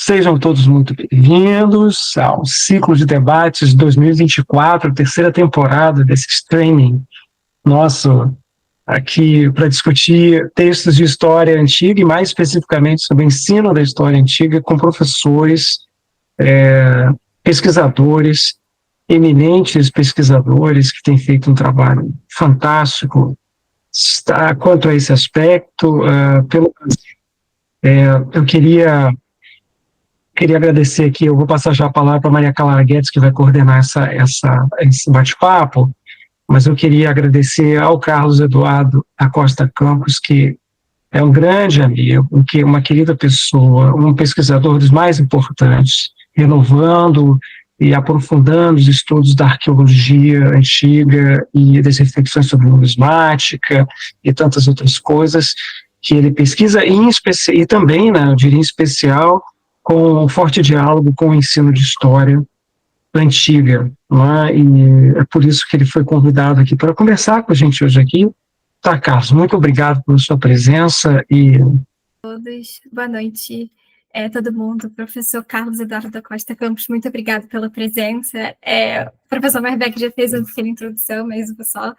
Sejam todos muito bem-vindos ao ciclo de debates 2024, terceira temporada desse streaming nosso aqui para discutir textos de história antiga e mais especificamente sobre o ensino da história antiga com professores, pesquisadores, eminentes pesquisadores que têm feito um trabalho fantástico quanto a esse aspecto. Eu queria agradecer aqui, eu vou passar já a palavra para a Maria Clara Guedes, que vai coordenar esse bate-papo, mas eu queria agradecer ao Carlos Eduardo Acosta Campos, que é um grande amigo, uma querida pessoa, um pesquisador dos mais importantes, renovando e aprofundando os estudos da arqueologia antiga e das reflexões sobre numismática e tantas outras coisas que ele pesquisa, e também, né, eu diria em especial, com um forte diálogo com o ensino de história antiga, né? E é por isso que ele foi convidado aqui para conversar com a gente hoje aqui. Tá, Carlos, muito obrigado pela sua presença e... Todos, boa noite, todo mundo. Professor Carlos Eduardo da Costa Campos, muito obrigado pela presença. O professor Marbeck já fez uma pequena introdução, mas vou só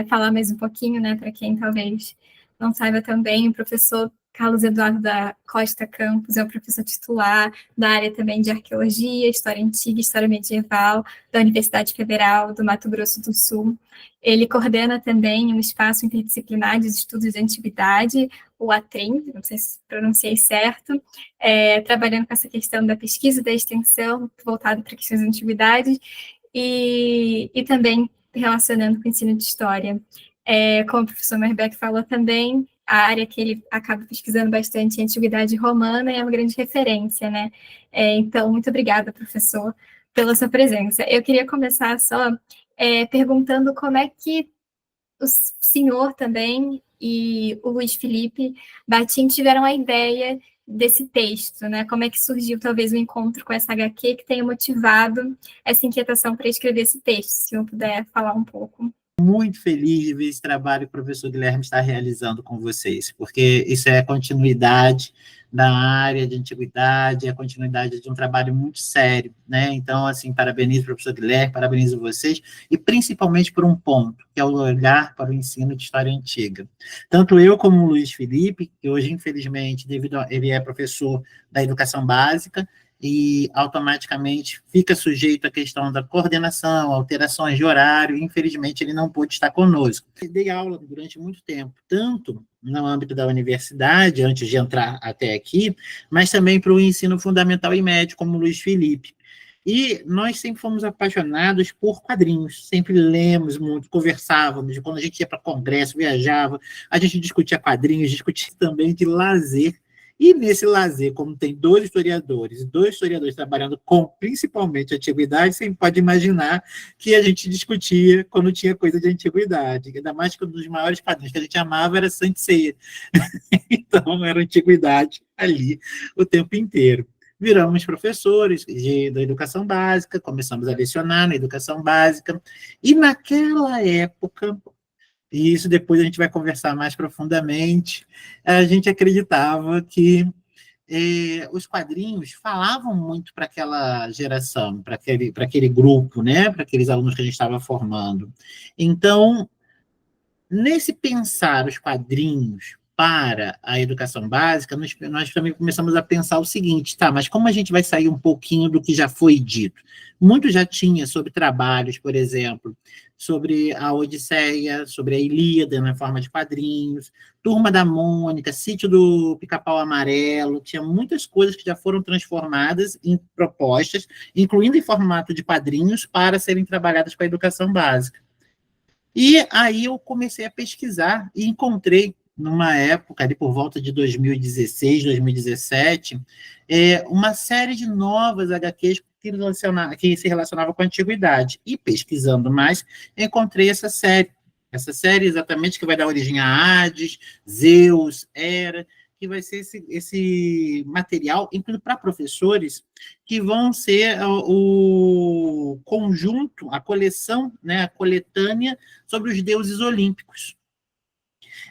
falar mais um pouquinho, né, para quem talvez não saiba também. O professor Carlos Eduardo da Costa Campos é o professor titular da área também de Arqueologia, História Antiga e História Medieval da Universidade Federal do Mato Grosso do Sul. Ele coordena também um espaço interdisciplinar de estudos de antiguidade, o ATREM, não sei se pronunciei certo, trabalhando com essa questão da pesquisa e da extensão, voltado para questões de antiguidade, e também relacionando com o ensino de história. Como o professor Marbeck falou também, a área que ele acaba pesquisando bastante é a antiguidade romana e é uma grande referência, né? Então, muito obrigada, professor, pela sua presença. Eu queria começar só perguntando como é que o senhor também e o Luiz Felipe Batim tiveram a ideia desse texto, né? Como é que surgiu, talvez, o encontro com essa HQ que tenha motivado essa inquietação para escrever esse texto, se eu puder falar um pouco. Muito feliz de ver esse trabalho que o professor Guilherme está realizando com vocês, porque isso é a continuidade da área de antiguidade, é a continuidade de um trabalho muito sério, né? Então, assim, parabenizo o professor Guilherme, parabenizo vocês, e principalmente por um ponto, que é o olhar para o ensino de história antiga. Tanto eu como o Luiz Felipe, que hoje, infelizmente, ele é professor da educação básica, e automaticamente fica sujeito à questão da coordenação, alterações de horário, e infelizmente ele não pôde estar conosco. Eu dei aula durante muito tempo, tanto no âmbito da universidade, antes de entrar até aqui, mas também para o ensino fundamental e médio, como o Luiz Felipe. E nós sempre fomos apaixonados por quadrinhos, sempre lemos muito, conversávamos, quando a gente ia para congresso, viajava, a gente discutia quadrinhos, discutia também de lazer. E nesse lazer, como tem dois historiadores trabalhando com, principalmente, a antiguidade, você pode imaginar que a gente discutia quando tinha coisa de antiguidade. Ainda mais que um dos maiores quadrinhos que a gente amava era Santa Ceia. Então, era antiguidade ali o tempo inteiro. Viramos professores da educação básica, começamos a lecionar na educação básica, e naquela época... e isso depois a gente vai conversar mais profundamente, a gente acreditava que os quadrinhos falavam muito para aquela geração, para aquele grupo, né? Para aqueles alunos que a gente estava formando. Então, nesse pensar os quadrinhos para a educação básica, nós também começamos a pensar o seguinte, tá, mas como a gente vai sair um pouquinho do que já foi dito? Muito já tinha sobre trabalhos, por exemplo, sobre a Odisseia, sobre a Ilíada na forma de quadrinhos, Turma da Mônica, Sítio do Pica-Pau Amarelo, tinha muitas coisas que já foram transformadas em propostas, incluindo em formato de quadrinhos, para serem trabalhadas com a educação básica. E aí eu comecei a pesquisar e encontrei, numa época, ali por volta de 2016, 2017, uma série de novas HQs que se relacionavam com a antiguidade. E pesquisando mais, encontrei essa série exatamente que vai dar origem a Hades, Zeus, Hera, que vai ser esse material, inclusive para professores, que vão ser o conjunto, a coleção, né, a coletânea sobre os deuses olímpicos.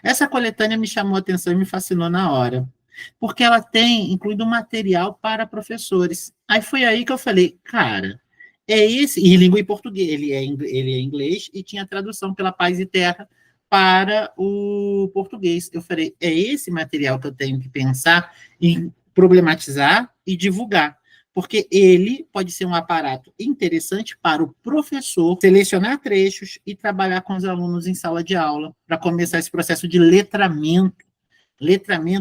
Essa coletânea me chamou a atenção e me fascinou na hora. porque ela tem incluído material para professores. Aí foi aí que eu falei, cara, é esse, e língua em português, ele é inglês e tinha tradução pela Paz e Terra para o português. Eu falei, é esse material que eu tenho que pensar em problematizar e divulgar, porque ele pode ser um aparato interessante para o professor selecionar trechos e trabalhar com os alunos em sala de aula, para começar esse processo de letramento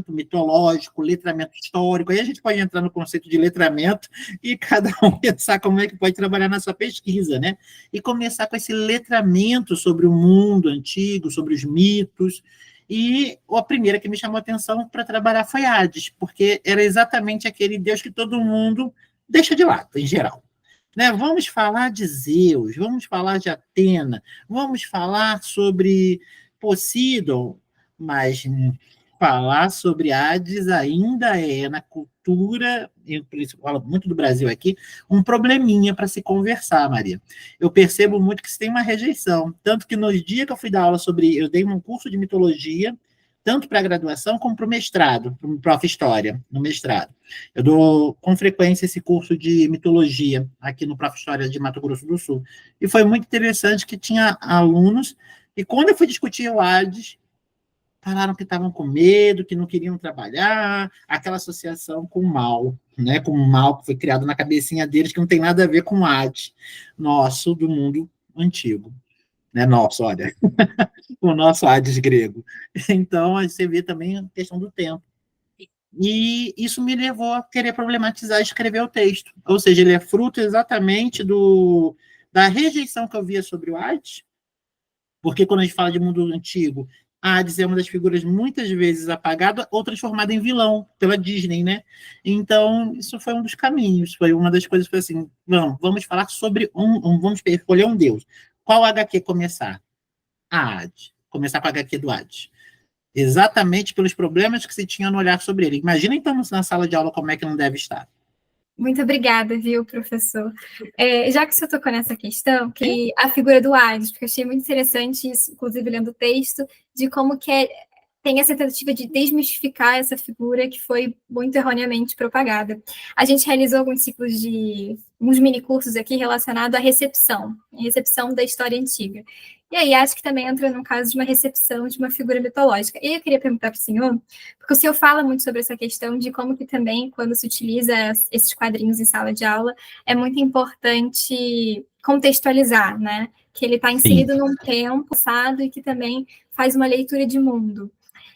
mitológico, letramento histórico. Aí a gente pode entrar no conceito de letramento e cada um pensar como é que pode trabalhar na sua pesquisa, né? E começar com esse letramento sobre o mundo antigo, sobre os mitos. E a primeira que me chamou a atenção para trabalhar foi Hades, porque era exatamente aquele Deus que todo mundo deixa de lado, em geral. Né? Vamos falar de Zeus, vamos falar de Atena, vamos falar sobre Poseidon, mas falar sobre Hades ainda é, na cultura, eu falo muito do Brasil aqui, um probleminha para se conversar, Maria. Eu percebo muito que se tem uma rejeição, tanto que no dia que eu fui dar aula sobre, eu dei um curso de mitologia, tanto para a graduação como para o mestrado, para o Prof. História, no mestrado. Eu dou com frequência esse curso de mitologia aqui no Prof. História de Mato Grosso do Sul. E foi muito interessante que tinha alunos, e quando eu fui discutir o Hades, falaram que estavam com medo, que não queriam trabalhar, aquela associação com o mal, né? Com o mal que foi criado na cabecinha deles, que não tem nada a ver com o Hades, nosso do mundo antigo. Né? Nosso, olha, o nosso Hades grego. Então, você vê também a questão do tempo. E isso me levou a querer problematizar e escrever o texto. Ou seja, ele é fruto exatamente da rejeição que eu via sobre o Hades, porque quando a gente fala de mundo antigo, Hades é uma das figuras muitas vezes apagada ou transformada em vilão pela Disney, né? Então, isso foi um dos caminhos, foi uma das coisas que foi assim, vamos falar sobre vamos escolher um deus. Qual HQ começar? A Hades. Começar com a HQ do Hades. Exatamente pelos problemas que se tinha no olhar sobre ele. Imagina, então, na sala de aula como é que não deve estar. Muito obrigada, viu, professor? Já que o senhor tocou nessa questão, que a figura do Hades, porque eu achei muito interessante isso, inclusive lendo o texto, de como que tem essa tentativa de desmistificar essa figura que foi muito erroneamente propagada. A gente realizou alguns ciclos de uns minicursos aqui relacionados à recepção da história antiga. E aí acho que também entra no caso de uma recepção de uma figura mitológica. E eu queria perguntar para o senhor, porque o senhor fala muito sobre essa questão de como que também, quando se utiliza esses quadrinhos em sala de aula, é muito importante contextualizar, né? Que ele está inserido num tempo passado e que também faz uma leitura de mundo.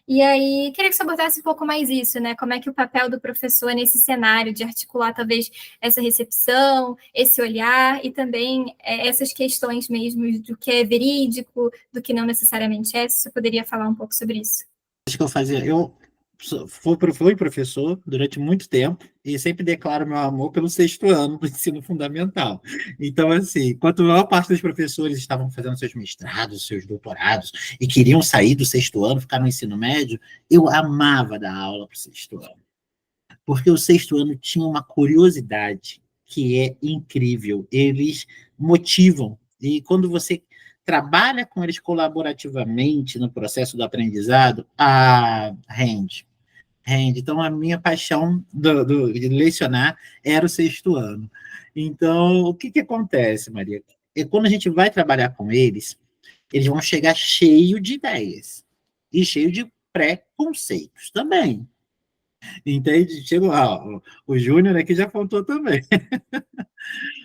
E aí, queria que você abordasse um pouco mais isso, né? Como é que o papel do professor nesse cenário de articular, talvez, essa recepção, esse olhar, e também essas questões mesmo do que é verídico, do que não necessariamente é. Se você poderia falar um pouco sobre isso. Acho que eu fazia... fui professor durante muito tempo e sempre declaro meu amor pelo 6º ano do ensino fundamental. Então, assim, enquanto a maior parte dos professores estavam fazendo seus mestrados, seus doutorados e queriam sair do 6º ano, ficar no ensino médio, eu amava dar aula para o 6º ano. Porque o 6º ano tinha uma curiosidade que é incrível. Eles motivam. E quando você trabalha com eles colaborativamente no processo do aprendizado, rende. Então, a minha paixão de lecionar era o 6º ano. Então, o que acontece, Maria? Quando a gente vai trabalhar com eles vão chegar cheio de ideias e cheio de preconceitos também. Entende? Chegou, o Júnior aqui já apontou também.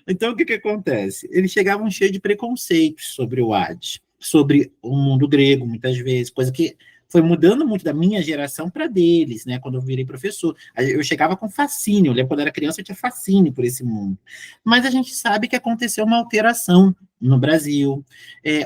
Então, o que acontece? Eles chegavam cheios de preconceitos sobre o Hades, sobre o mundo grego, muitas vezes, coisa que foi mudando muito da minha geração para deles, né? Quando eu virei professor. Eu chegava com fascínio, eu lembro quando eu era criança, eu tinha fascínio por esse mundo. Mas a gente sabe que aconteceu uma alteração no Brasil,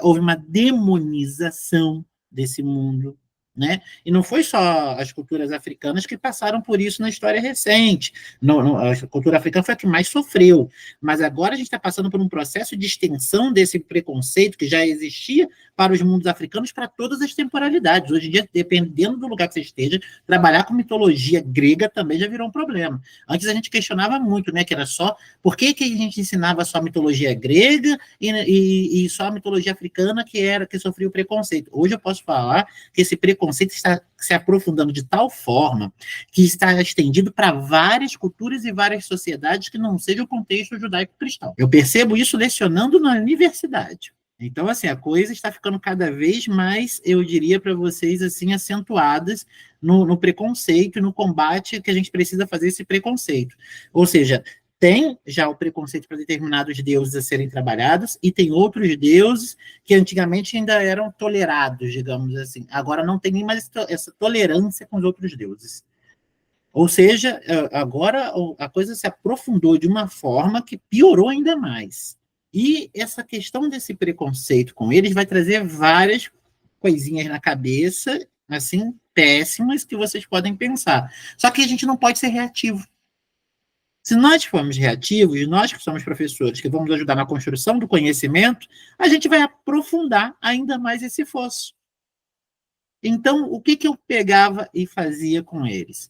houve uma demonização desse mundo, né? E não foi só as culturas africanas que passaram por isso na história recente. A cultura africana foi a que mais sofreu, mas agora a gente está passando por um processo de extensão desse preconceito que já existia para os mundos africanos para todas as temporalidades. Hoje em dia, dependendo do lugar que você esteja, trabalhar com mitologia grega também já virou um problema. Antes a gente questionava muito, né? Que era só por que a gente ensinava só a mitologia grega e só a mitologia africana que sofria o preconceito. Hoje eu posso falar que esse preconceito preconceito está se aprofundando de tal forma que está estendido para várias culturas e várias sociedades que não seja o contexto judaico-cristão. Eu percebo isso lecionando na universidade. Então, assim, a coisa está ficando cada vez mais, eu diria para vocês, assim, acentuadas no preconceito e no combate que a gente precisa fazer esse preconceito. Ou seja, tem já o preconceito para determinados deuses a serem trabalhados e tem outros deuses que antigamente ainda eram tolerados, digamos assim. Agora não tem nem mais essa tolerância com os outros deuses. Ou seja, agora a coisa se aprofundou de uma forma que piorou ainda mais. E essa questão desse preconceito com eles vai trazer várias coisinhas na cabeça, assim, péssimas, que vocês podem pensar. Só que a gente não pode ser reativo. Se nós formos reativos, nós que somos professores, que vamos ajudar na construção do conhecimento, a gente vai aprofundar ainda mais esse fosso. Então, o que eu pegava e fazia com eles?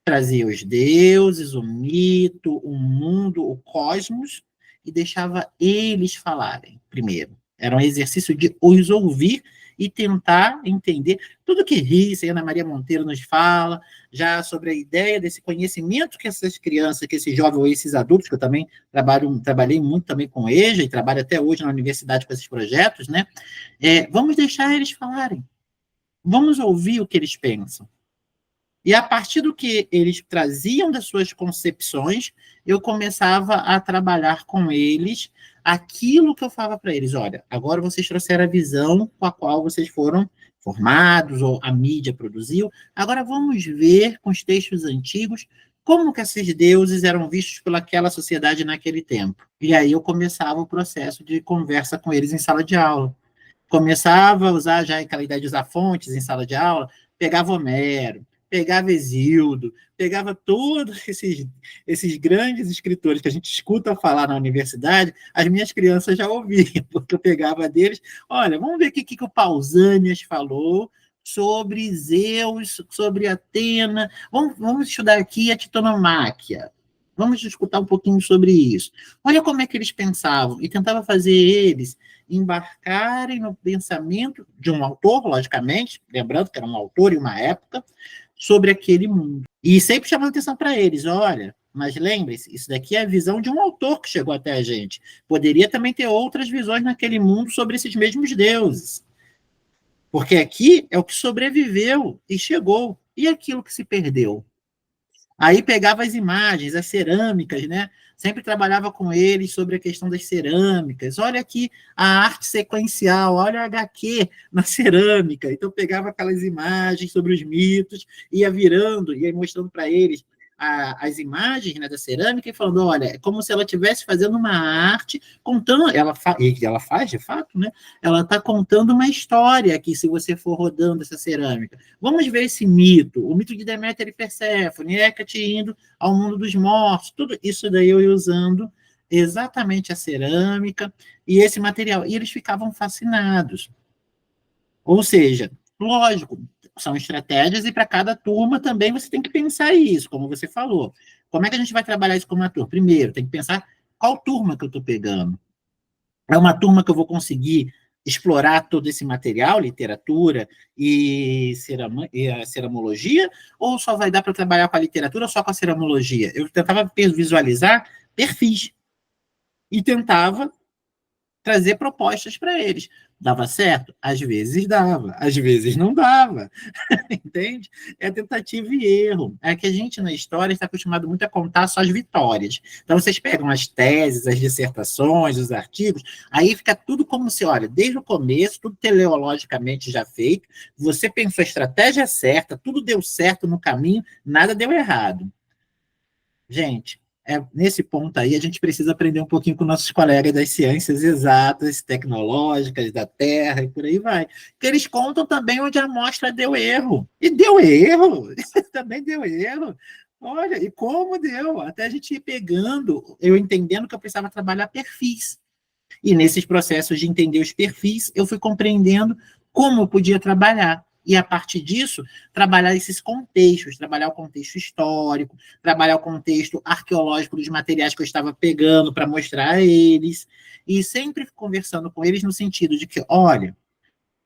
Trazia os deuses, o mito, o mundo, o cosmos, e deixava eles falarem primeiro. Era um exercício de os ouvir e tentar entender tudo que Rissa e Ana Maria Monteiro nos fala, já sobre a ideia desse conhecimento que essas crianças, que esses jovens ou esses adultos, que eu também trabalhei muito também com EJA e trabalho até hoje na universidade com esses projetos, né? Vamos deixar eles falarem. Vamos ouvir o que eles pensam. E a partir do que eles traziam das suas concepções, eu começava a trabalhar com eles aquilo que eu falava para eles. Olha, agora vocês trouxeram a visão com a qual vocês foram formados, ou a mídia produziu. Agora vamos ver com os textos antigos como que esses deuses eram vistos pelaquela sociedade naquele tempo. E aí eu começava o processo de conversa com eles em sala de aula. Começava a usar já aquela ideia de usar fontes em sala de aula, pegava Homero, pegava Hesíodo, pegava todos esses grandes escritores que a gente escuta falar na universidade, as minhas crianças já ouviam, porque eu pegava deles, olha, vamos ver o que o Pausanias falou sobre Zeus, sobre Atena, vamos estudar aqui a Titonomáquia, vamos escutar um pouquinho sobre isso. Olha como é que eles pensavam, e tentava fazer eles embarcarem no pensamento de um autor, logicamente, lembrando que era um autor em uma época, sobre aquele mundo. E sempre chamando atenção para eles, olha, mas lembre-se, isso daqui é a visão de um autor que chegou até a gente. Poderia também ter outras visões naquele mundo sobre esses mesmos deuses. Porque aqui é o que sobreviveu e chegou. E aquilo que se perdeu? Aí pegava as imagens, as cerâmicas, né? Sempre trabalhava com eles sobre a questão das cerâmicas. Olha aqui a arte sequencial, olha a HQ na cerâmica. Então pegava aquelas imagens sobre os mitos, ia virando, ia mostrando para eles as imagens, né, da cerâmica e falando, olha, é como se ela estivesse fazendo uma arte, contando, ela faz de fato, né? Ela está contando uma história aqui, se você for rodando essa cerâmica. Vamos ver esse mito, o mito de Deméter e Perséfone, Hecate indo ao mundo dos mortos, tudo isso daí eu ia usando exatamente a cerâmica e esse material. E eles ficavam fascinados. Ou seja, lógico, são estratégias e para cada turma também você tem que pensar isso, como você falou. Como é que a gente vai trabalhar isso com uma turma? Primeiro, tem que pensar qual turma que eu estou pegando. É uma turma que eu vou conseguir explorar todo esse material, literatura e a ceramologia, ou só vai dar para trabalhar com a literatura só com a ceramologia? Eu tentava visualizar perfis e tentava trazer propostas para eles. Dava certo? Às vezes dava, às vezes não dava. Entende? É tentativa e erro. É que a gente, na história, está acostumado muito a contar só as vitórias. Então, vocês pegam as teses, as dissertações, os artigos, aí fica tudo como se, olha, desde o começo, tudo teleologicamente já feito, você pensou a estratégia certa, tudo deu certo no caminho, nada deu errado. Gente, nesse ponto aí, a gente precisa aprender um pouquinho com nossos colegas das ciências exatas, tecnológicas, da Terra e por aí vai. Que eles contam também onde a amostra deu erro. E deu erro! Também deu erro. Olha, e como deu? Até a gente ir pegando, eu entendendo que eu precisava trabalhar perfis. E nesses processos de entender os perfis, eu fui compreendendo como eu podia trabalhar. E, a partir disso, trabalhar esses contextos, trabalhar o contexto histórico, trabalhar o contexto arqueológico dos materiais que eu estava pegando para mostrar a eles, e sempre conversando com eles no sentido de que, olha,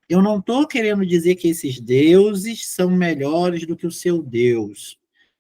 Eu não estou querendo dizer que esses deuses são melhores do que o seu Deus.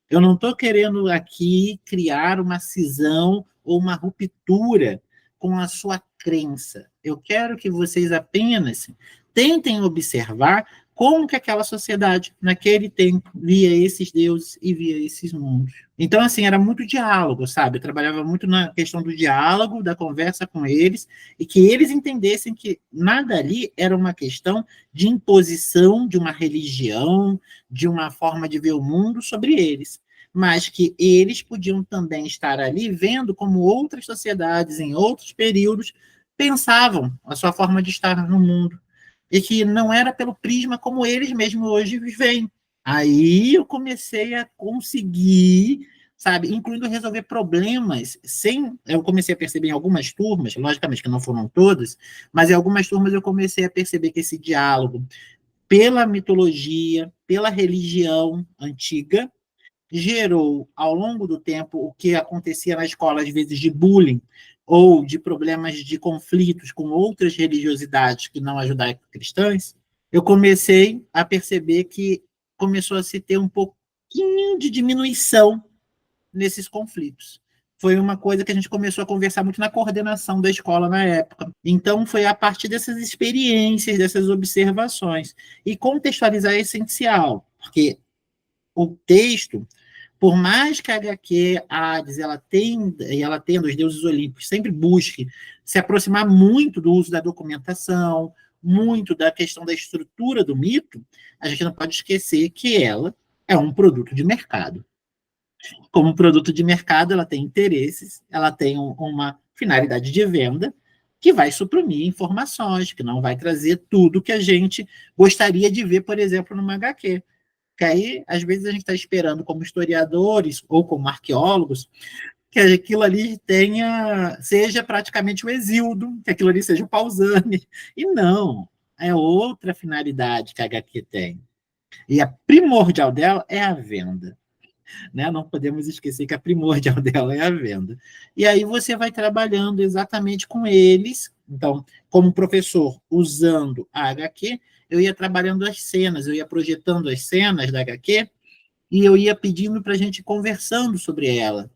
Eu não estou querendo aqui criar uma cisão ou uma ruptura com a sua crença. Eu quero que vocês apenas tentem observar como que aquela sociedade, naquele tempo, via esses deuses e via esses mundos. Então, assim, era muito diálogo, sabe? Eu trabalhava muito na questão do diálogo, da conversa com eles, e que eles entendessem que nada ali era uma questão de imposição de uma religião, de uma forma de ver o mundo sobre eles, mas que eles podiam também estar ali vendo como outras sociedades, em outros períodos, pensavam a sua forma de estar no mundo, e que não era pelo prisma como eles mesmos hoje veem. Aí eu comecei a conseguir, sabe, incluindo resolver problemas, eu comecei a perceber em algumas turmas, logicamente que não foram todas, mas em algumas turmas eu comecei a perceber que esse diálogo, pela mitologia, pela religião antiga, gerou, ao longo do tempo, o que acontecia na escola, às vezes, de bullying ou de problemas de conflitos com outras religiosidades que não judaico-cristãs, eu comecei a perceber que começou a se ter um pouquinho de diminuição nesses conflitos. Foi uma coisa que a gente começou a conversar muito na coordenação da escola na época. Então, foi a partir dessas experiências, dessas observações. E contextualizar é essencial, porque o texto, por mais que a HQ Hades ela tenda os deuses olímpicos, sempre busque se aproximar muito do uso da documentação, muito da questão da estrutura do mito, a gente não pode esquecer que ela é um produto de mercado. Como produto de mercado, ela tem interesses, ela tem uma finalidade de venda que vai suprimir informações, que não vai trazer tudo que a gente gostaria de ver, por exemplo, numa HQ. Que aí, às vezes, a gente está esperando, como historiadores ou como arqueólogos, que aquilo ali seja praticamente o Hesíodo, que aquilo ali seja o Pausani. E não, é outra finalidade que a HQ tem. E a primordial dela é a venda. Né? Não podemos esquecer que a primordial dela é a venda. E aí você vai trabalhando exatamente com eles. Então, como professor, usando a HQ, eu ia trabalhando as cenas, eu ia projetando as cenas da HQ e eu ia pedindo para a gente ir conversando sobre ela.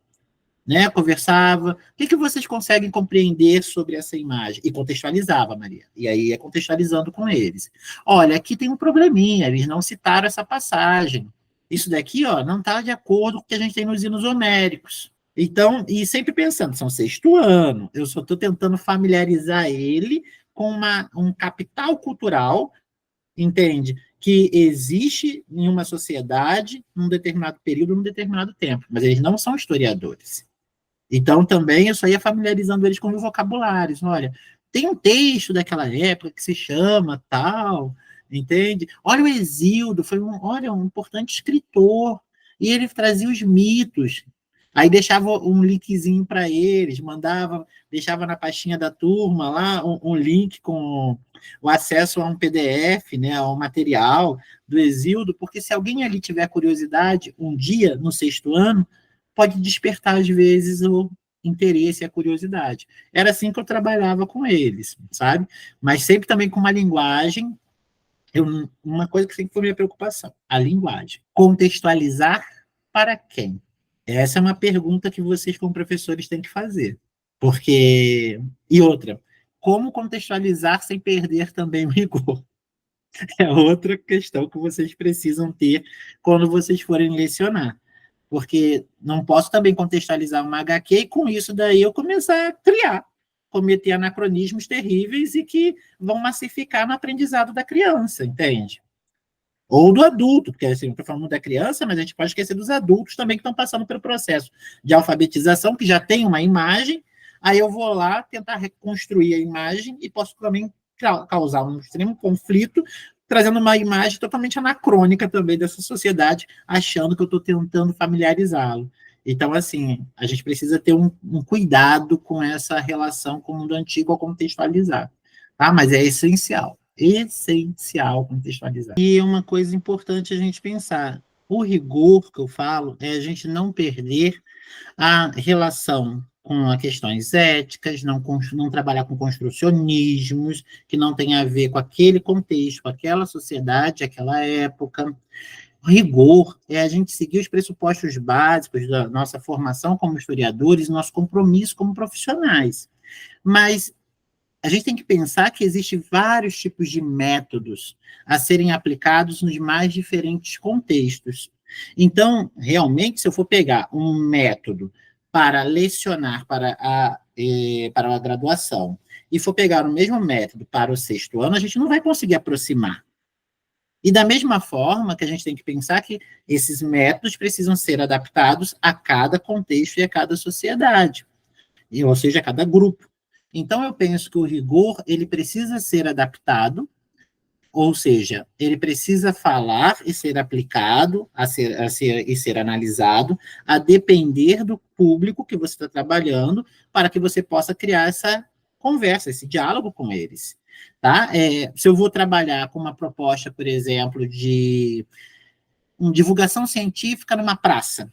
Né? Conversava, o que vocês conseguem compreender sobre essa imagem? E contextualizava, Maria. E aí ia contextualizando com eles. Olha, aqui tem um probleminha, eles não citaram essa passagem. Isso daqui, ó, não está de acordo com o que a gente tem nos hinos homéricos. Então, e sempre pensando, são sexto ano, eu só estou tentando familiarizar ele com um capital cultural, entende? Que existe em uma sociedade, num determinado período, num determinado tempo. Mas eles não são historiadores. Então, também, eu só ia familiarizando eles com os vocabulários. Olha, tem um texto daquela época que se chama tal, entende? Olha o Hesíodo, foi um importante escritor, e ele trazia os mitos. Aí deixava um linkzinho para eles, deixava na pastinha da turma lá um link com o acesso a um PDF, né, ao material do Hesíodo, porque se alguém ali tiver curiosidade, um dia, no sexto ano, pode despertar, às vezes, o interesse e a curiosidade. Era assim que eu trabalhava com eles, sabe? Mas sempre também com uma linguagem, uma coisa que sempre foi minha preocupação, a linguagem. Contextualizar para quem? Essa é uma pergunta que vocês, como professores, têm que fazer. Porque... E outra, como contextualizar sem perder também o rigor? É outra questão que vocês precisam ter quando vocês forem lecionar. Porque não posso também contextualizar uma HQ e com isso daí eu começar a criar, cometer anacronismos terríveis e que vão massificar no aprendizado da criança, entende? Ou do adulto, porque assim, eu estou falando da criança, mas a gente pode esquecer dos adultos também que estão passando pelo processo de alfabetização, que já tem uma imagem, aí eu vou lá tentar reconstruir a imagem e posso também causar um extremo conflito, trazendo uma imagem totalmente anacrônica também dessa sociedade, achando que eu estou tentando familiarizá-lo. Então, assim, a gente precisa ter um cuidado com essa relação com o mundo antigo ao contextualizar. Tá? Mas é essencial contextualizar. E uma coisa importante a gente pensar, o rigor que eu falo é a gente não perder a relação com questões éticas, não trabalhar com construcionismos, que não tem a ver com aquele contexto, com aquela sociedade, aquela época. Rigor é a gente seguir os pressupostos básicos da nossa formação como historiadores, nosso compromisso como profissionais. Mas a gente tem que pensar que existem vários tipos de métodos a serem aplicados nos mais diferentes contextos. Então, realmente, se eu for pegar um método para lecionar para a graduação e for pegar o mesmo método para o 6º ano, a gente não vai conseguir aproximar. E da mesma forma que a gente tem que pensar que esses métodos precisam ser adaptados a cada contexto e a cada sociedade, ou seja, a cada grupo. Então, eu penso que o rigor, ele precisa ser adaptado, ou seja, ele precisa falar e ser aplicado, e ser analisado, a depender do público que você está trabalhando, para que você possa criar essa conversa, esse diálogo com eles. Tá? Se eu vou trabalhar com uma proposta, por exemplo, de divulgação científica numa praça,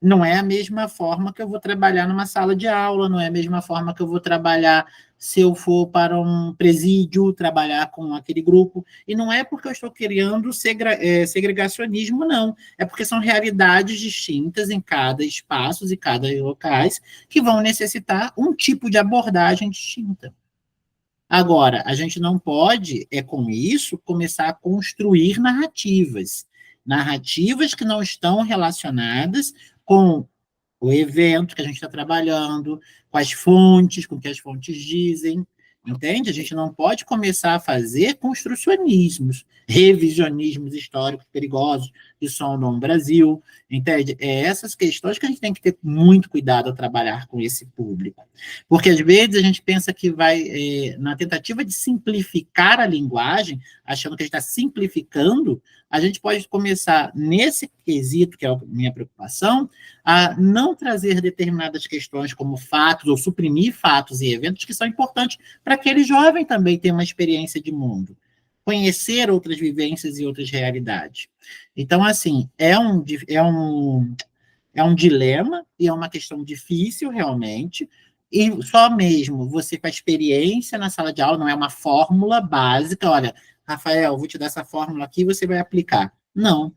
não é a mesma forma que eu vou trabalhar numa sala de aula, não é a mesma forma que eu vou trabalhar se eu for para um presídio, trabalhar com aquele grupo, e não é porque eu estou criando segregacionismo, não, é porque são realidades distintas em cada espaço e cada locais que vão necessitar um tipo de abordagem distinta. Agora, a gente não pode, com isso, começar a construir narrativas que não estão relacionadas com o evento que a gente está trabalhando, com as fontes, com o que as fontes dizem, entende? A gente não pode começar a fazer construcionismos, revisionismos históricos perigosos que sondam o Brasil, entende? Essas questões que a gente tem que ter muito cuidado ao trabalhar com esse público. Porque, às vezes, a gente pensa que vai, na tentativa de simplificar a linguagem, achando que a gente está simplificando, a gente pode começar, nesse quesito, que é a minha preocupação, a não trazer determinadas questões como fatos, ou suprimir fatos e eventos que são importantes para aquele jovem também ter uma experiência de mundo, conhecer outras vivências e outras realidades. Então, assim, é um dilema e é uma questão difícil, realmente, e só mesmo você com a experiência na sala de aula, não é uma fórmula básica, olha, Rafael, vou te dar essa fórmula aqui e você vai aplicar. Não.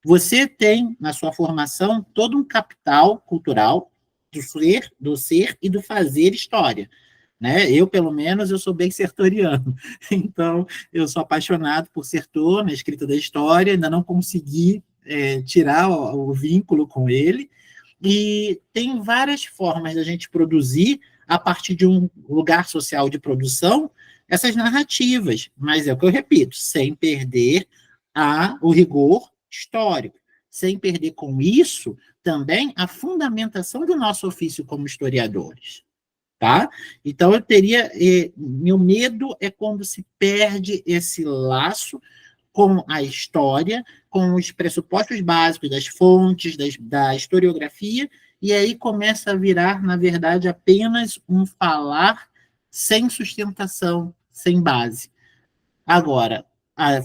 Você tem, na sua formação, todo um capital cultural do ser e do fazer história. Né? Eu, pelo menos, eu sou bem sertoriano. Então, eu sou apaixonado por Sertor, na escrita da história, ainda não consegui tirar o vínculo com ele. E tem várias formas da gente produzir, a partir de um lugar social de produção, essas narrativas. Mas é o que eu repito, sem perder o rigor histórico, sem perder com isso também a fundamentação do nosso ofício como historiadores. Tá? Então, meu medo é quando se perde esse laço com a história, com os pressupostos básicos das fontes, da historiografia, e aí começa a virar, na verdade, apenas um falar sem sustentação, sem base. Agora,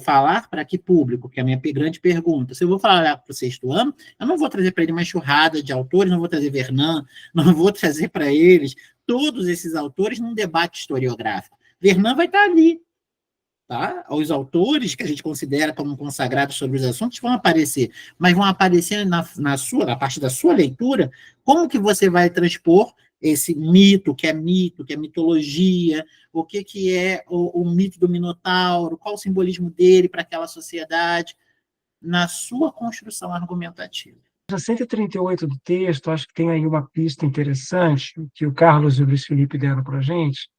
falar para que público, que é a minha grande pergunta. Se eu vou falar para o 6º ano, eu não vou trazer para ele uma enxurrada de autores, não vou trazer Vernant, não vou trazer para eles todos esses autores num debate historiográfico. Vernant vai estar ali. Tá? Os autores que a gente considera como consagrados sobre os assuntos vão aparecer, mas vão aparecer na parte da sua leitura, como que você vai transpor esse mito, que é mitologia, o que é o mito do Minotauro, qual o simbolismo dele para aquela sociedade, na sua construção argumentativa. Na 138 do texto, acho que tem aí uma pista interessante, que o Carlos e o Luiz Felipe deram para a gente,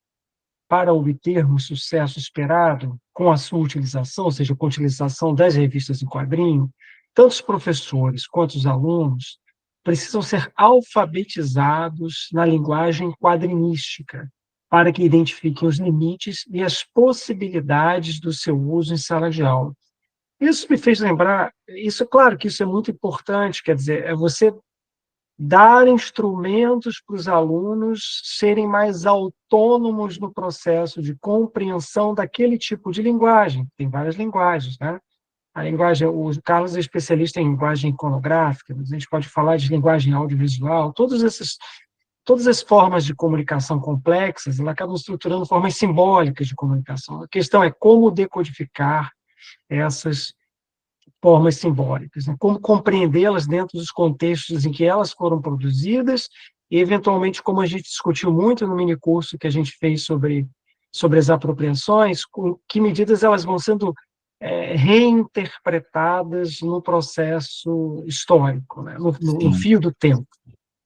para obtermos sucesso esperado com a sua utilização, ou seja, com a utilização das revistas em quadrinho, tanto os professores quanto os alunos precisam ser alfabetizados na linguagem quadrinística, para que identifiquem os limites e as possibilidades do seu uso em sala de aula. Isso me fez lembrar, claro que isso é muito importante, quer dizer, é você dar instrumentos para os alunos serem mais autônomos no processo de compreensão daquele tipo de linguagem. Tem várias linguagens, né? A linguagem, o Carlos é especialista em linguagem iconográfica, mas a gente pode falar de linguagem audiovisual, todos esses todas as formas de comunicação complexas, elas acabam estruturando formas simbólicas de comunicação. A questão é como decodificar essas formas simbólicas, né? Como compreendê-las dentro dos contextos em que elas foram produzidas e, eventualmente, como a gente discutiu muito no minicurso que a gente fez sobre as apropriações, com que medidas elas vão sendo reinterpretadas no processo histórico, né? no Sim. fio do tempo.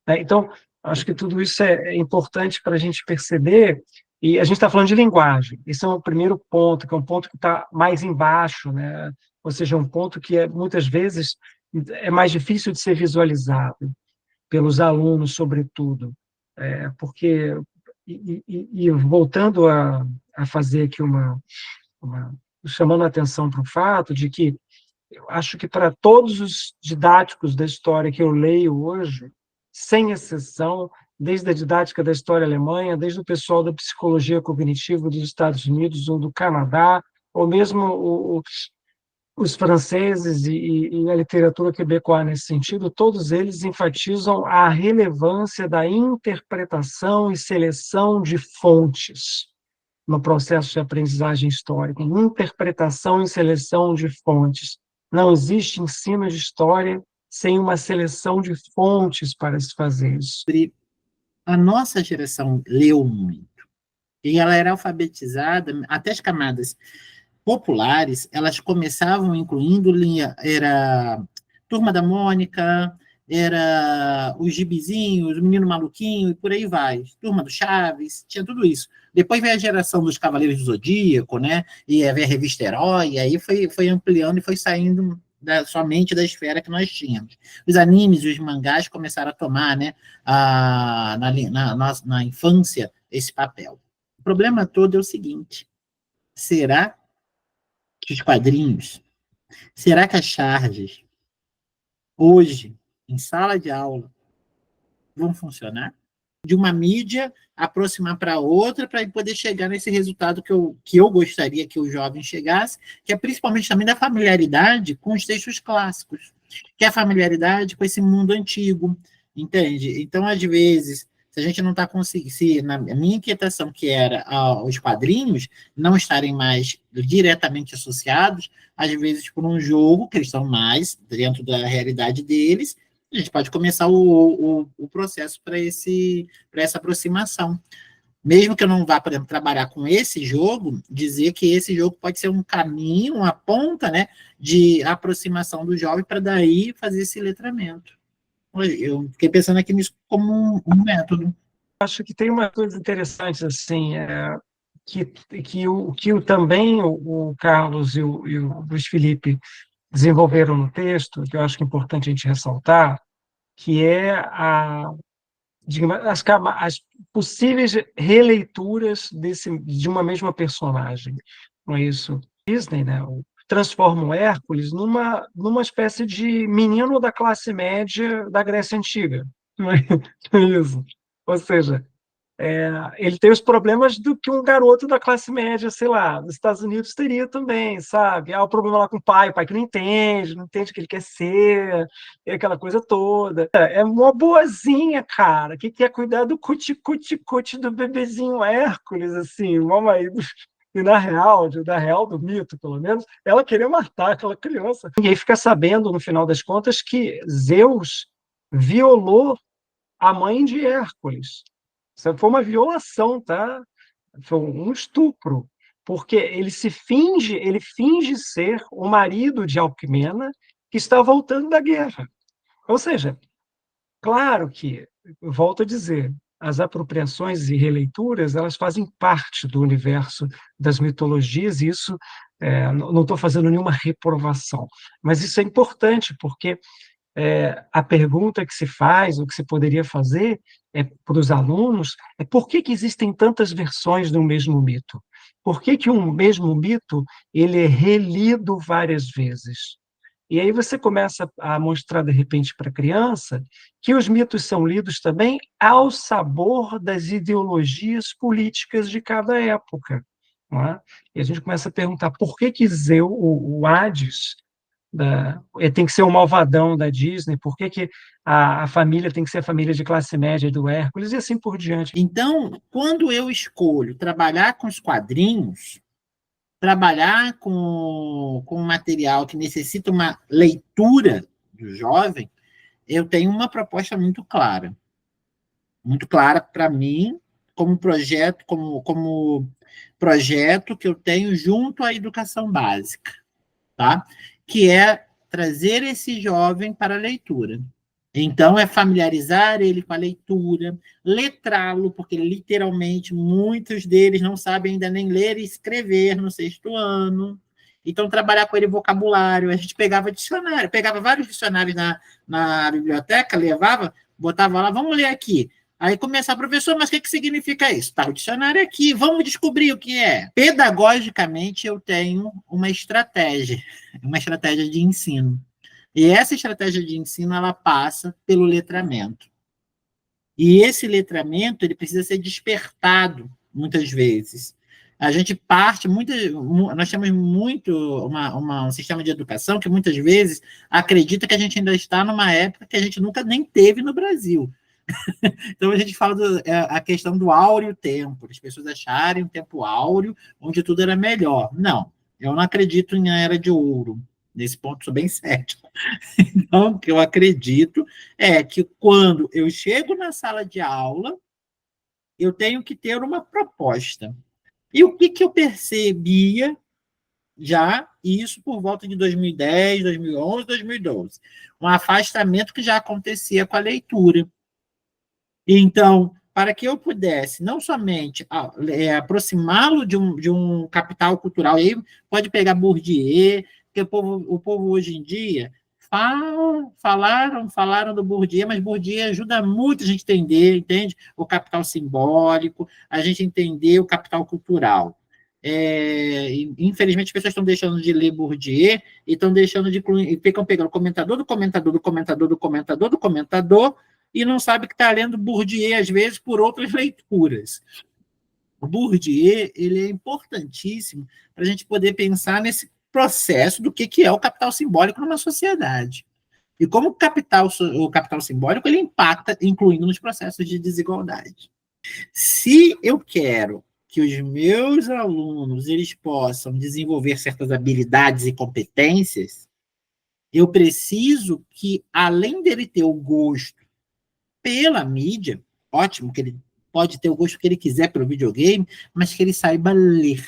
Né? Então, acho que tudo isso é importante para a gente perceber, e a gente está falando de linguagem, esse é o primeiro ponto, que é um ponto que está mais embaixo, né? Ou seja, um ponto que muitas vezes é mais difícil de ser visualizado pelos alunos, sobretudo, porque, e voltando a fazer aqui chamando a atenção para o fato de que eu acho que para todos os didáticos da história que eu leio hoje, sem exceção, desde a didática da história alemã, desde o pessoal da psicologia cognitiva dos Estados Unidos ou do Canadá, ou mesmo os franceses e a literatura quebecois nesse sentido, todos eles enfatizam a relevância da interpretação e seleção de fontes no processo de aprendizagem histórica, interpretação e seleção de fontes. Não existe ensino de história sem uma seleção de fontes para se fazer isso. A nossa geração leu muito, e ela era alfabetizada, até as camadas populares, elas começavam incluindo era Turma da Mônica, era os Gibizinhos, o Menino Maluquinho, e por aí vai. Turma do Chaves, tinha tudo isso. Depois veio a geração dos Cavaleiros do Zodíaco, né? E veio a revista Herói, e aí foi ampliando e foi saindo somente da esfera que nós tínhamos. Os animes e os mangás começaram a tomar, né, na infância, esse papel. O problema todo é o seguinte: será que os quadrinhos, será que as charges, hoje, em sala de aula, vão funcionar? De uma mídia aproximar para outra para poder chegar nesse resultado que eu gostaria que o jovem chegasse, que é principalmente também da familiaridade com os textos clássicos, que é a familiaridade com esse mundo antigo, entende? Então, às vezes, se a gente não está conseguindo, se na minha inquietação, que era os quadrinhos não estarem mais diretamente associados, às vezes por um jogo, que eles estão mais dentro da realidade deles, a gente pode começar o processo para essa aproximação. Mesmo que eu não vá, por exemplo, trabalhar com esse jogo, dizer que esse jogo pode ser um caminho, uma ponta, né, de aproximação do jovem para daí fazer esse letramento. Eu fiquei pensando aqui nisso como um método. Acho que tem uma coisa interessante, assim, que também o Carlos e o Luiz Felipe desenvolveram no texto, que eu acho que é importante a gente ressaltar, que é as possíveis releituras de uma mesma personagem. Não é isso? Disney, né, transforma o Hércules numa espécie de menino da classe média da Grécia Antiga. Não é isso? Ou seja, ele tem os problemas do que um garoto da classe média, sei lá, nos Estados Unidos teria também, sabe? Há o problema lá com o pai que não entende o que ele quer ser, e aquela coisa toda. É uma boazinha, cara, que quer cuidar do cuti-cuti-cuti do bebezinho Hércules, assim, e na real do mito, pelo menos, ela queria matar aquela criança. E aí fica sabendo, no final das contas, que Zeus violou a mãe de Hércules. Isso foi uma violação, tá? Foi um estupro, porque ele finge ser o marido de Alcmena que está voltando da guerra. Ou seja, claro que, volto a dizer, as apropriações e releituras, elas fazem parte do universo das mitologias, e isso, não estou fazendo nenhuma reprovação, mas isso é importante, porque a pergunta que se faz, o que se poderia fazer para os alunos, é por que existem tantas versões do mesmo mito? Por que um mesmo mito ele é relido várias vezes? E aí você começa a mostrar, de repente, para a criança que os mitos são lidos também ao sabor das ideologias políticas de cada época. Não é? E a gente começa a perguntar por que Zeu, o Hades, ele tem que ser o malvadão da Disney, por que que a família tem que ser a família de classe média do Hércules, e assim por diante. Então, quando eu escolho trabalhar com os quadrinhos, trabalhar com material que necessita uma leitura do jovem, eu tenho uma proposta muito clara para mim, como projeto que eu tenho junto à educação básica, tá? Que é trazer esse jovem para a leitura. Então, é familiarizar ele com a leitura, letrá-lo, porque literalmente muitos deles não sabem ainda nem ler e escrever no 6º ano. Então, trabalhar com ele vocabulário. A gente pegava dicionário, pegava vários dicionários na biblioteca, levava, botava lá, vamos ler aqui. Aí começava, professor, mas o que significa isso? Tá, o dicionário é aqui, vamos descobrir o que é. Pedagogicamente, eu tenho uma estratégia de ensino. E essa estratégia de ensino, ela passa pelo letramento. E esse letramento, ele precisa ser despertado, muitas vezes. A gente parte, nós temos muito um sistema de educação que, muitas vezes, acredita que a gente ainda está numa época que a gente nunca nem teve no Brasil. Então, a gente fala a questão do áureo tempo, as pessoas acharem um tempo áureo, onde tudo era melhor. Não, eu não acredito em era de ouro. Nesse ponto, sou bem cético. Então, o que eu acredito é que quando eu chego na sala de aula, eu tenho que ter uma proposta. E o que eu percebia já, isso por volta de 2010, 2011, 2012? Um afastamento que já acontecia com a leitura. Então, para que eu pudesse não somente aproximá-lo de um capital cultural, e aí pode pegar Bourdieu, porque o povo hoje em dia falaram do Bourdieu, mas Bourdieu ajuda muito a gente entender, entende? O capital simbólico, a gente entender o capital cultural. Infelizmente, as pessoas estão deixando de ler Bourdieu e estão deixando de incluir, e ficam pegando comentador do comentador do comentador do comentador do comentador, e não sabe que está lendo Bourdieu, às vezes, por outras leituras. O Bourdieu, ele é importantíssimo para a gente poder pensar nesse processo do que é o capital simbólico numa sociedade. E como o capital simbólico ele impacta, incluindo nos processos de desigualdade. Se eu quero que os meus alunos eles possam desenvolver certas habilidades e competências, eu preciso que, além dele ter o gosto pela mídia, ótimo, que ele pode ter o gosto que ele quiser pelo videogame, mas que ele saiba ler,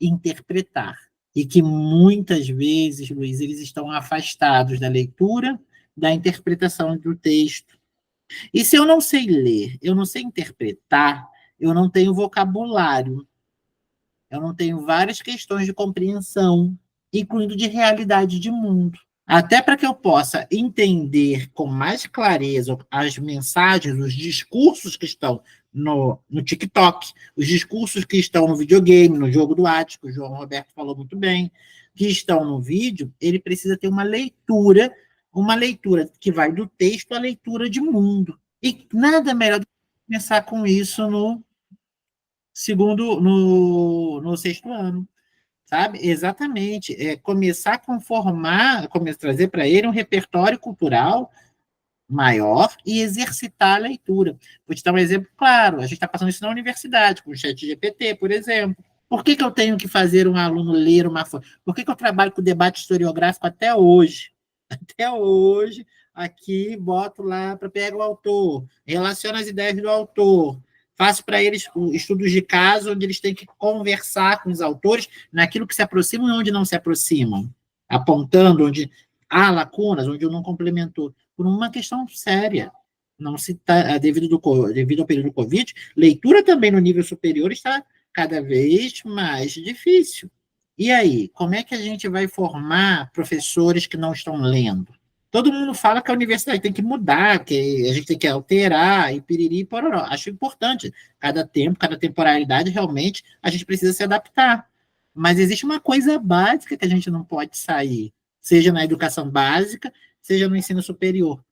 interpretar. E que muitas vezes, Luiz, eles estão afastados da leitura, da interpretação do texto. E se eu não sei ler, eu não sei interpretar, eu não tenho vocabulário, eu não tenho várias questões de compreensão, incluindo de realidade de mundo. Até para que eu possa entender com mais clareza as mensagens, os discursos que estão no TikTok, os discursos que estão no videogame, no jogo do Ático, o João Roberto falou muito bem, que estão no vídeo, ele precisa ter uma leitura que vai do texto à leitura de mundo. E nada melhor do que começar com isso no 6º ano. Sabe? Exatamente. Começar a trazer para ele um repertório cultural maior e exercitar a leitura. Vou te dar um exemplo claro. A gente está passando isso na universidade, com o ChatGPT, por exemplo. Por que eu tenho que fazer um aluno ler uma fonte? Por que eu trabalho com debate historiográfico até hoje? Até hoje, aqui, boto lá para pegar o autor, relaciono as ideias do autor, faço para eles estudos de caso, onde eles têm que conversar com os autores naquilo que se aproximam e onde não se aproximam, apontando onde há lacunas, onde não complementou, por uma questão séria. Não se tá, devido ao período do Covid, leitura também no nível superior está cada vez mais difícil. E aí, como é que a gente vai formar professores que não estão lendo? Todo mundo fala que a universidade tem que mudar, que a gente tem que alterar, e piriri e pororó. Acho importante. Cada tempo, cada temporalidade, realmente, a gente precisa se adaptar. Mas existe uma coisa básica que a gente não pode sair, seja na educação básica, seja no ensino superior.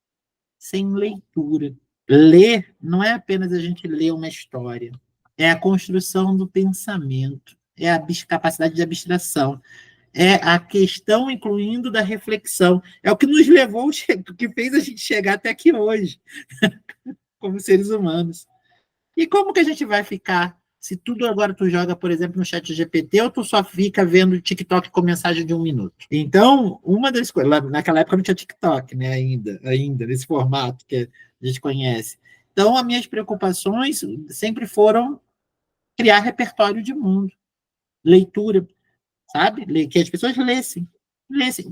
Sem leitura. Ler não é apenas a gente ler uma história, é a construção do pensamento, é a capacidade de abstração. é a questão incluindo da reflexão. É o que nos levou, o que fez a gente chegar até aqui hoje, como seres humanos. E como que a gente vai ficar se tudo agora tu joga, por exemplo, no chat GPT ou tu só fica vendo TikTok com mensagem de 1 minuto? Então, uma das coisas, naquela época não tinha TikTok, né, ainda, nesse formato que a gente conhece. Então, as minhas preocupações sempre foram criar repertório de mundo, leitura, sabe? Que as pessoas lessem.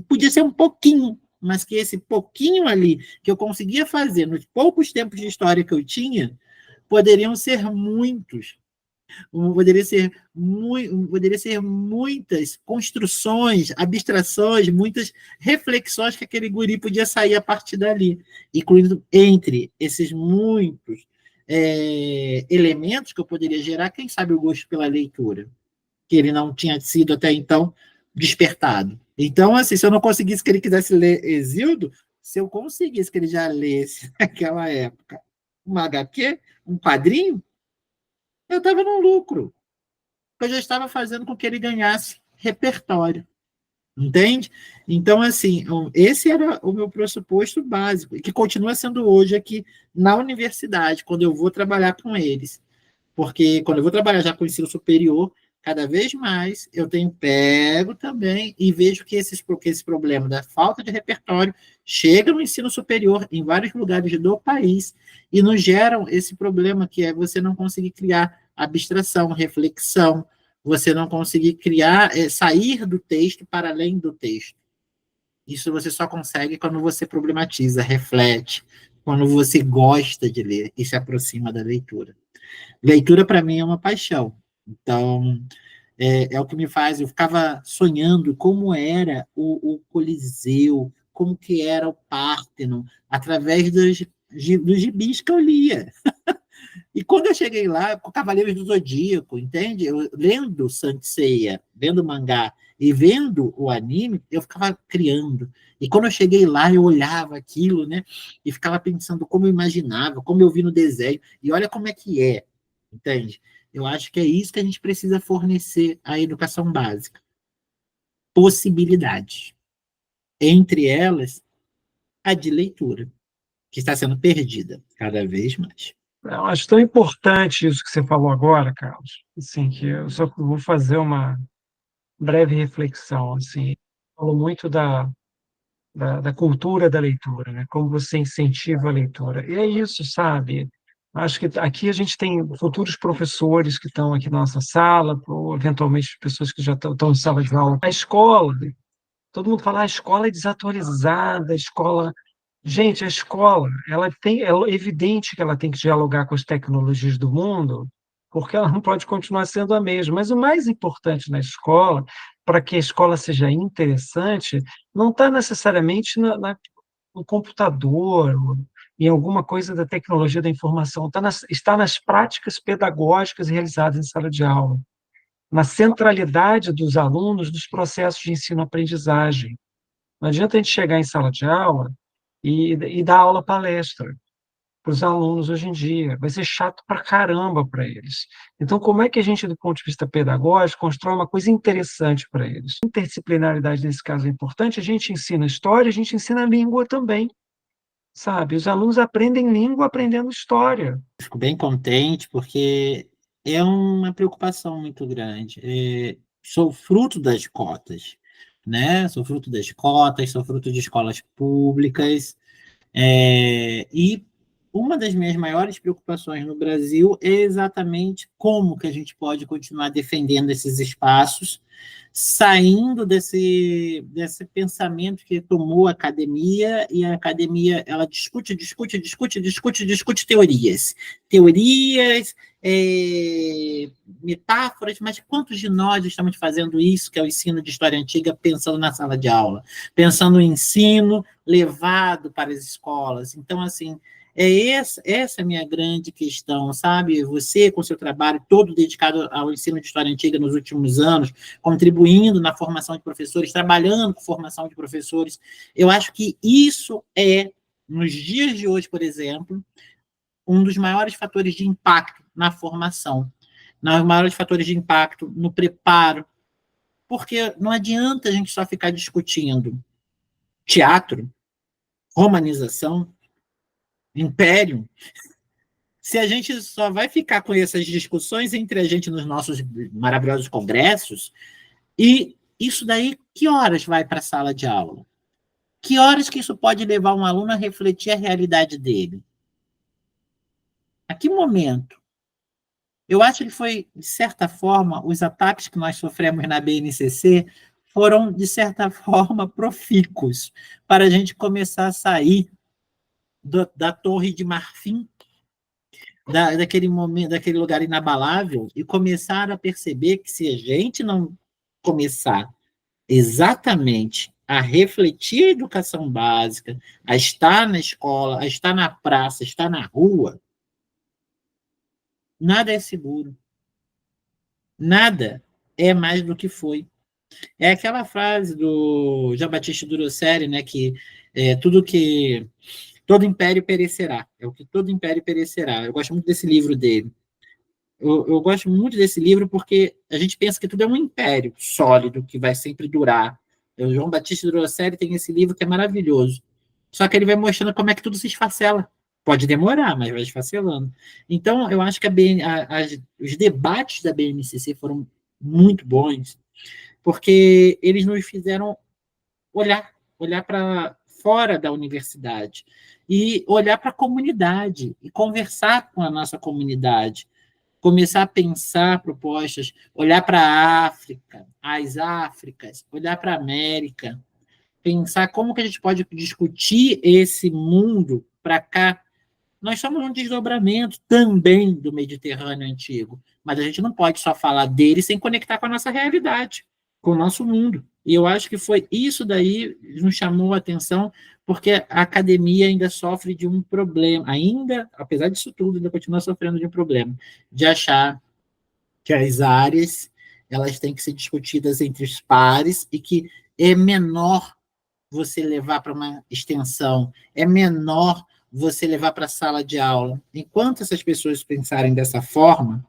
Podia ser um pouquinho, mas que esse pouquinho ali que eu conseguia fazer nos poucos tempos de história que eu tinha, poderiam ser muitos. Poderia ser muitas construções, abstrações, muitas reflexões que aquele guri podia sair a partir dali, incluindo entre esses muitos elementos que eu poderia gerar, quem sabe o gosto pela leitura, que ele não tinha sido até então despertado. Então, assim, se eu não conseguisse que ele quisesse ler Exildo, se eu conseguisse que ele já lesse naquela época uma HQ, um quadrinho, eu estava no lucro. Eu já estava fazendo com que ele ganhasse repertório. Entende? Então, assim, esse era o meu pressuposto básico, e que continua sendo hoje aqui na universidade, quando eu vou trabalhar com eles. Porque quando eu vou trabalhar já com o ensino superior, cada vez mais eu tenho pego também e vejo que esse problema da falta de repertório chega no ensino superior em vários lugares do país e nos geram esse problema que é você não conseguir criar abstração, reflexão, você não conseguir criar, sair do texto para além do texto. Isso você só consegue quando você problematiza, reflete, quando você gosta de ler e se aproxima da leitura. Leitura, para mim, é uma paixão. Então, é o que me faz... Eu ficava sonhando como era o Coliseu, como que era o Párteno, através dos gibis que eu lia. E quando eu cheguei lá, com Cavaleiros do Zodíaco, entende? Eu, lendo Saint Seiya, vendo mangá e vendo o anime, eu ficava criando. E quando eu cheguei lá, eu olhava aquilo, né? E ficava pensando como eu imaginava, como eu vi no desenho. E olha como é que é, entende? Eu acho que é isso que a gente precisa fornecer à educação básica. Possibilidades. Entre elas, a de leitura, que está sendo perdida cada vez mais. Eu acho tão importante isso que você falou agora, Carlos, assim, que eu só vou fazer uma breve reflexão, assim, falou muito da cultura da leitura, né? Como você incentiva a leitura. E é isso, sabe? Acho que aqui a gente tem futuros professores que estão aqui na nossa sala, ou eventualmente pessoas que já estão em sala de aula. A escola, todo mundo fala, a escola é desatualizada, a escola... Gente, a escola, é evidente que ela tem que dialogar com as tecnologias do mundo, porque ela não pode continuar sendo a mesma. Mas o mais importante na escola, para que a escola seja interessante, não está necessariamente no computador, ou em alguma coisa da tecnologia da informação, está nas práticas pedagógicas realizadas em sala de aula, na centralidade dos alunos nos processos de ensino-aprendizagem. Não adianta a gente chegar em sala de aula e dar aula palestra para os alunos hoje em dia. Vai ser chato pra caramba para eles. Então, como é que a gente, do ponto de vista pedagógico, constrói uma coisa interessante para eles? Interdisciplinaridade, nesse caso, é importante. A gente ensina história, a gente ensina língua também, sabe? Os alunos aprendem língua aprendendo história. Fico bem contente, porque é uma preocupação muito grande. Sou fruto das cotas, né? Sou fruto das cotas, sou fruto de escolas públicas, e uma das minhas maiores preocupações no Brasil é exatamente como que a gente pode continuar defendendo esses espaços, saindo desse pensamento que tomou a academia, e a academia ela discute teorias. Teorias, metáforas, mas quantos de nós estamos fazendo isso, que é o ensino de história antiga, pensando na sala de aula, pensando no ensino levado para as escolas? Então, assim, essa é a minha grande questão, sabe? Você, com seu trabalho todo dedicado ao ensino de história antiga nos últimos anos, contribuindo na formação de professores, trabalhando com formação de professores, eu acho que isso é, nos dias de hoje, por exemplo, um dos maiores fatores de impacto na formação, um dos maiores fatores de impacto no preparo Porque não adianta a gente só ficar discutindo teatro, romanização, império, se a gente só vai ficar com essas discussões entre a gente nos nossos maravilhosos congressos, e isso daí, que horas vai para a sala de aula? Que horas que isso pode levar um aluno a refletir a realidade dele? A que momento? Eu acho que foi, de certa forma, os ataques que nós sofremos na BNCC foram, de certa forma, profícuos para a gente começar a sair da torre de marfim, daquele momento, daquele lugar inabalável, e começar a perceber que se a gente não começar exatamente a refletir a educação básica, a estar na escola, a estar na praça, a estar na rua, nada é seguro. Nada é mais do que foi. É aquela frase do Jean-Baptiste Durossel, né, que tudo que todo império perecerá. É o que todo império perecerá. Eu gosto muito desse livro dele. Eu gosto muito desse livro porque a gente pensa que tudo é um império sólido, que vai sempre durar. O João Batista Durossel tem esse livro que é maravilhoso. Só que ele vai mostrando como é que tudo se esfacela. Pode demorar, mas vai esfacelando. Então, eu acho que os debates da BNCC foram muito bons, porque eles nos fizeram olhar para fora da universidade e olhar para a comunidade e conversar com a nossa comunidade, começar a pensar propostas, olhar para a África, as Áfricas, olhar para a América, pensar como que a gente pode discutir esse mundo para cá. Nós somos um desdobramento também do Mediterrâneo antigo, mas a gente não pode só falar dele sem conectar com a nossa realidade, com o nosso mundo. E eu acho que foi isso daí que nos chamou a atenção, porque a academia ainda sofre de um problema, ainda, apesar disso tudo, ainda continua sofrendo de um problema, de achar que as áreas elas têm que ser discutidas entre os pares e que é menor você levar para uma extensão, é menor você levar para a sala de aula. Enquanto essas pessoas pensarem dessa forma,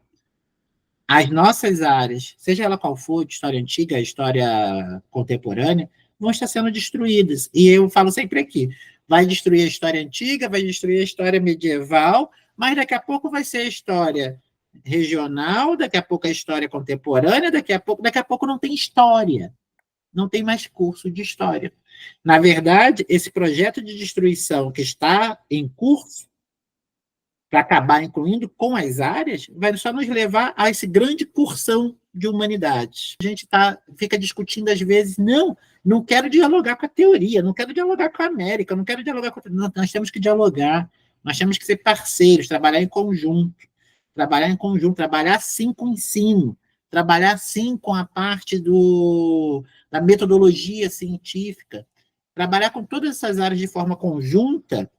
as nossas áreas, seja ela qual for, de história antiga, história contemporânea, vão estar sendo destruídas. E eu falo sempre aqui, vai destruir a história antiga, vai destruir a história medieval, mas daqui a pouco vai ser a história regional, daqui a pouco a história contemporânea, daqui a pouco não tem história. Não tem mais curso de história. Na verdade, esse projeto de destruição que está em curso, para acabar incluindo com as áreas, vai só nos levar a esse grande cursão de humanidades. A gente fica discutindo às vezes, não quero dialogar com a teoria, não quero dialogar com a América, não quero dialogar com a... Não, nós temos que dialogar, nós temos que ser parceiros, trabalhar em conjunto, trabalhar sim com o ensino, trabalhar sim com a parte da metodologia científica, trabalhar com todas essas áreas de forma conjunta,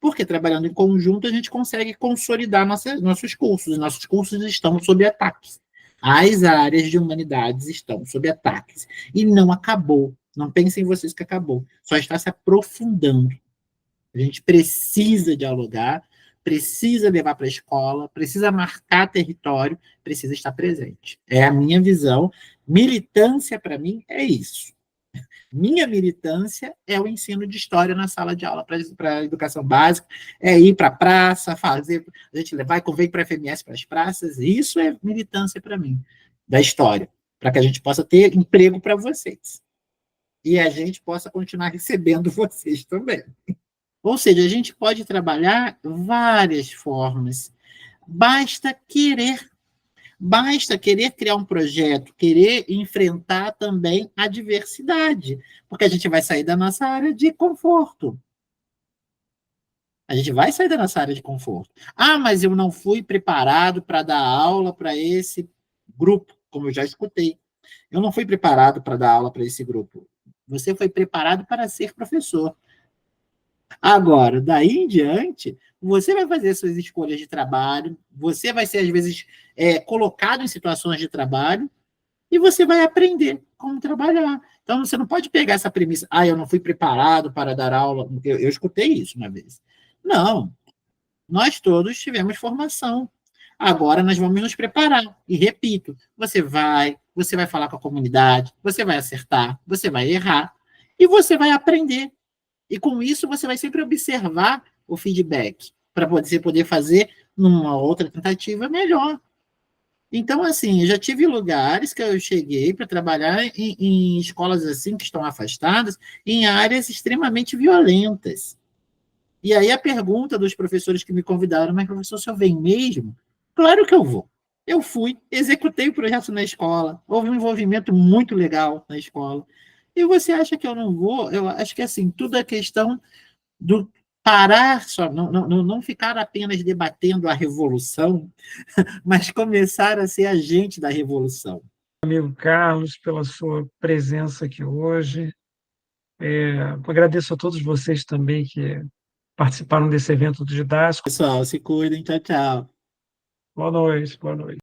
porque trabalhando em conjunto a gente consegue consolidar nossos cursos, e nossos cursos estão sob ataques. As áreas de humanidades estão sob ataques. E não acabou. Não pensem vocês que acabou. Só está se aprofundando. A gente precisa dialogar, precisa levar para a escola, precisa marcar território, precisa estar presente. É a minha visão. Militância, para mim, é isso. Minha militância é o ensino de história na sala de aula para a educação básica, é ir para a praça, fazer, a gente vai para a FMS, para as praças, isso é militância para mim, da história, para que a gente possa ter emprego para vocês. E a gente possa continuar recebendo vocês também. Ou seja, a gente pode trabalhar várias formas. Basta querer criar um projeto, querer enfrentar também a diversidade, porque a gente vai sair da nossa área de conforto. A gente vai sair da nossa área de conforto. Ah, mas eu não fui preparado para dar aula para esse grupo, como eu já escutei. Eu não fui preparado para dar aula para esse grupo. Você foi preparado para ser professor. Agora, daí em diante, você vai fazer suas escolhas de trabalho, você vai ser, às vezes, colocado em situações de trabalho, e você vai aprender como trabalhar. Então, você não pode pegar essa premissa, eu não fui preparado para dar aula. Eu escutei isso uma vez. Não, nós todos tivemos formação. Agora nós vamos nos preparar. E repito, você vai, você vai falar com a comunidade, você vai acertar, você vai errar, e você vai aprender. E com isso você vai sempre observar o feedback, para você poder fazer numa outra tentativa melhor. Então, assim, eu já tive lugares que eu cheguei para trabalhar em escolas assim que estão afastadas, em áreas extremamente violentas. E aí a pergunta dos professores que me convidaram, mas professor, o senhor vem mesmo? Claro que eu vou. Eu fui, executei o projeto na escola, houve um envolvimento muito legal na escola. E você acha que eu não vou? Eu acho que assim, tudo é questão do parar só, não ficar apenas debatendo a revolução, mas começar a ser agente da revolução. Amigo Carlos, pela sua presença aqui hoje. Agradeço a todos vocês também que participaram desse evento do Didástico. Pessoal, se cuidem, tchau, tchau. Boa noite, boa noite.